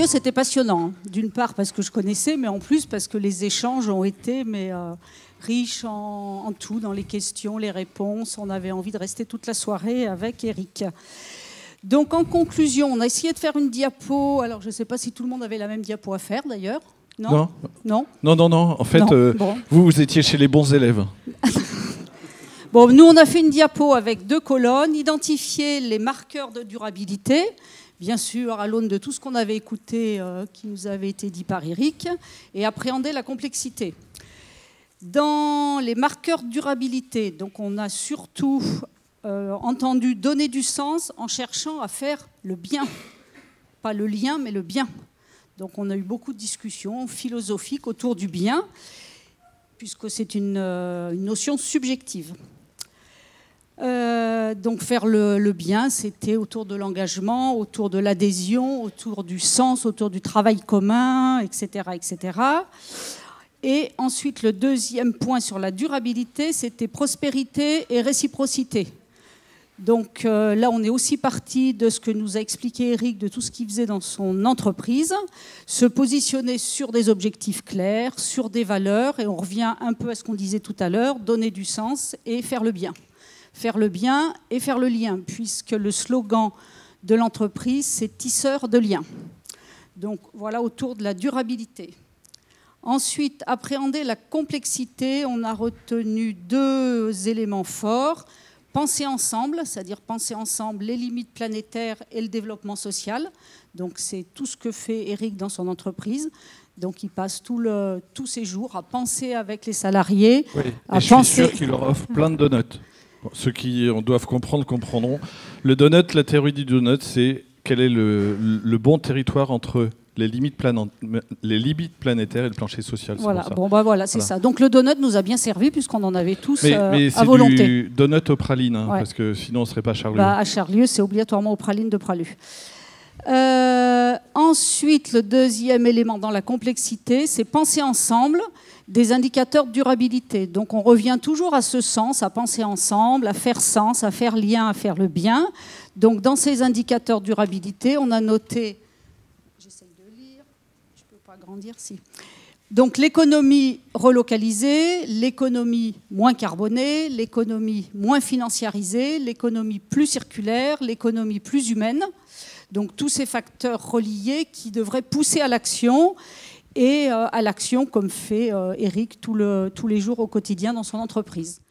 sérieux, c'était passionnant. D'une part parce que je connaissais, mais en plus parce que les échanges ont été riches en tout, dans les questions, les réponses. On avait envie de rester toute la soirée avec Éric. Donc en conclusion, on a essayé de faire une diapo. Alors je ne sais pas si tout le monde avait la même diapo à faire d'ailleurs. Non. En fait, bon. Vous étiez chez les bons élèves. Bon, nous, on a fait une diapo avec 2 colonnes, identifier les marqueurs de durabilité, bien sûr à l'aune de tout ce qu'on avait écouté, qui nous avait été dit par Éric, et appréhender la complexité. Dans les marqueurs de durabilité, donc on a surtout entendu donner du sens en cherchant à faire le bien. Pas le lien, mais le bien. Donc on a eu beaucoup de discussions philosophiques autour du bien, puisque c'est une notion subjective. Donc faire le bien, c'était autour de l'engagement, autour de l'adhésion, autour du sens, autour du travail commun, etc., etc. Et ensuite, le deuxième point sur la durabilité, c'était prospérité et réciprocité. Donc là, on est aussi parti de ce que nous a expliqué Éric, de tout ce qu'il faisait dans son entreprise, se positionner sur des objectifs clairs, sur des valeurs, et on revient un peu à ce qu'on disait tout à l'heure, donner du sens et faire le bien. Faire le bien et faire le lien, puisque le slogan de l'entreprise, c'est « tisseur de liens ». Donc voilà, autour de la durabilité. Ensuite, appréhender la complexité, on a retenu 2 éléments forts. Penser ensemble, c'est-à-dire penser ensemble les limites planétaires et le développement social. Donc c'est tout ce que fait Éric dans son entreprise. Donc il passe tous ses jours à penser avec les salariés. Oui, et je suis sûr qu'il leur offre plein de donuts. Ceux qui doivent comprendre, comprendront. Le donut, la théorie du donut, c'est quel est le bon territoire entre les limites planétaires et le plancher social. Voilà, c'est ça. Donc le donut nous a bien servi puisqu'on en avait tous mais à volonté. C'est du donut aux pralines, hein, parce que sinon on ne serait pas à Charlieu. À Charlieu, c'est obligatoirement aux pralines de Pralu. Ensuite, le deuxième élément dans la complexité, c'est penser ensemble des indicateurs de durabilité. Donc on revient toujours à ce sens, à penser ensemble, à faire sens, à faire lien, à faire le bien. Donc dans ces indicateurs de durabilité, on a noté... J'essaye de lire, je ne peux pas agrandir, si... Donc l'économie relocalisée, l'économie moins carbonée, l'économie moins financiarisée, l'économie plus circulaire, l'économie plus humaine. Donc tous ces facteurs reliés qui devraient pousser à l'action et à l'action comme fait Éric tous les jours au quotidien dans son entreprise.